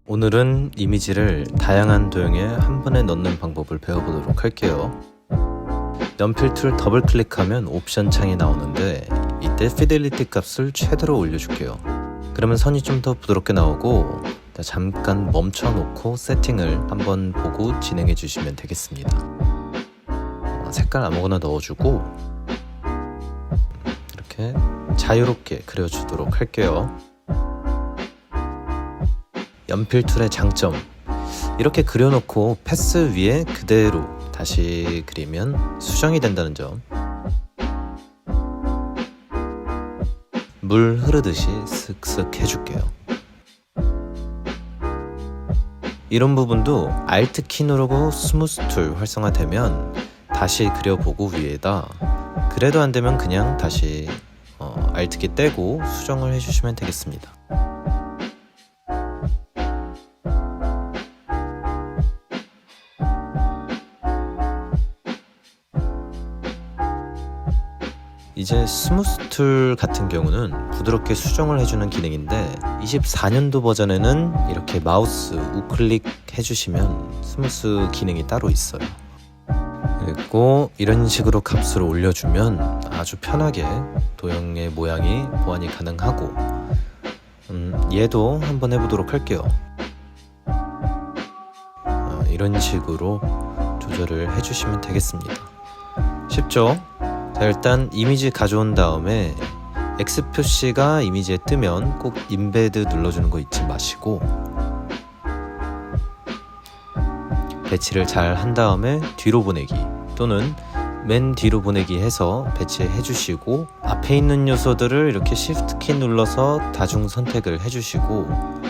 오늘은 이미지를 다양한 도형에 한 번에 넣는 방법을 배워보도록 할게요. 연필 툴 더블 클릭하면 옵션 창이 나오는데 이때 피델리티 값을 최대로 올려줄게요. 그러면 선이 좀 더 부드럽게 나오고 잠깐 멈춰 놓고 세팅을 한번 보고 진행해 주시면 되겠습니다. 색깔 아무거나 넣어주고 이렇게 자유롭게 그려주도록 할게요. 연필 툴의 장점, 이렇게 그려놓고 패스 위에 그대로 다시 그리면 수정이 된다는 점. 물 흐르듯이 슥슥 해줄게요. 이런 부분도 Alt 키 누르고 스무스 툴 활성화되면 다시 그려보고 위에다, 그래도 안되면 그냥 다시 Alt 키 떼고 수정을 해주시면 되겠습니다. 이제 스무스 툴 같은 경우는 부드럽게 수정을 해주는 기능인데 24년도 버전에는 이렇게 마우스 우클릭 해주시면 스무스 기능이 따로 있어요. 그리고 이런 식으로 값을 올려주면 아주 편하게 도형의 모양이 보완이 가능하고 얘도 한번 해보도록 할게요. 이런 식으로 조절을 해주시면 되겠습니다. 쉽죠? 자, 일단 이미지 가져온 다음에 X 표시가 이미지에 뜨면 꼭 인베드 눌러주는 거 잊지 마시고, 배치를 잘 한 다음에 뒤로 보내기 또는 맨 뒤로 보내기 해서 배치해 주시고, 앞에 있는 요소들을 이렇게 Shift 키 눌러서 다중 선택을 해주시고,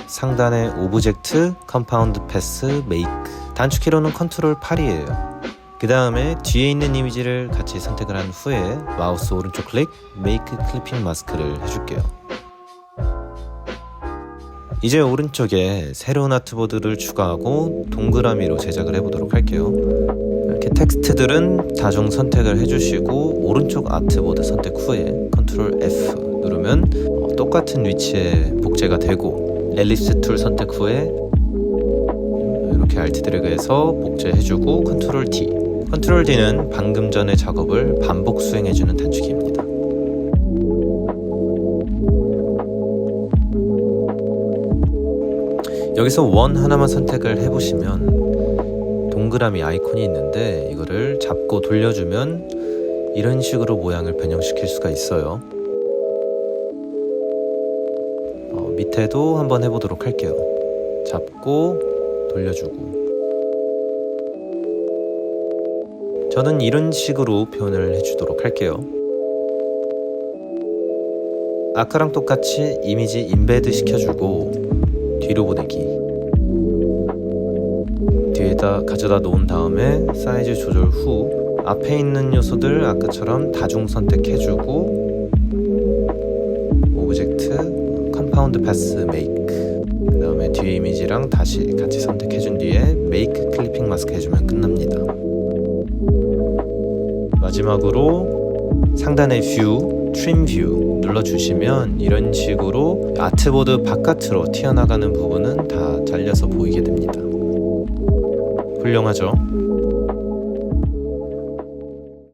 상단에 오브젝트, 컴파운드 패스, 메이크, 단축키로는 컨트롤 8이에요. 그 다음에 뒤에 있는 이미지를 같이 선택을 한 후에 마우스 오른쪽 클릭, 메이크 클리핑 마스크를 해줄게요. 이제 오른쪽에 새로운 아트보드를 추가하고 동그라미로 제작을 해보도록 할게요. 이렇게 텍스트들은 다중 선택을 해주시고 오른쪽 아트보드 선택 후에 컨트롤 F 누르면 똑같은 위치에 복제가 되고, 엘립스 툴 선택 후에 이렇게 Alt 드래그해서 복제해주고 컨트롤 D, 컨트롤 D는 방금 전의 작업을 반복 수행해주는 단축키입니다. 여기서 원 하나만 선택을 해보시면 동그라미 아이콘이 있는데 이거를 잡고 돌려주면 이런 식으로 모양을 변형시킬 수가 있어요. 밑에도 한번 해보도록 할게요. 잡고 돌려주고. 저는 이런 식으로 표현을 해주도록 할게요. 아까랑 똑같이 이미지 인베드 시켜주고 뒤로 보내기, 뒤에다 가져다 놓은 다음에 사이즈 조절 후 앞에 있는 요소들 아까처럼 다중 선택해주고, 오브젝트, 컴파운드 패스, 메이크, 그 다음에 뒤에 이미지랑 다시 같이 선택해준 뒤에 메이크 클리핑 마스크 해주면 끝납니다. 마지막으로 상단의 뷰, 트림 뷰 눌러주시면 이런 식으로 아트보드 바깥으로 튀어나가는 부분은 다 잘려서 보이게 됩니다. 훌륭하죠?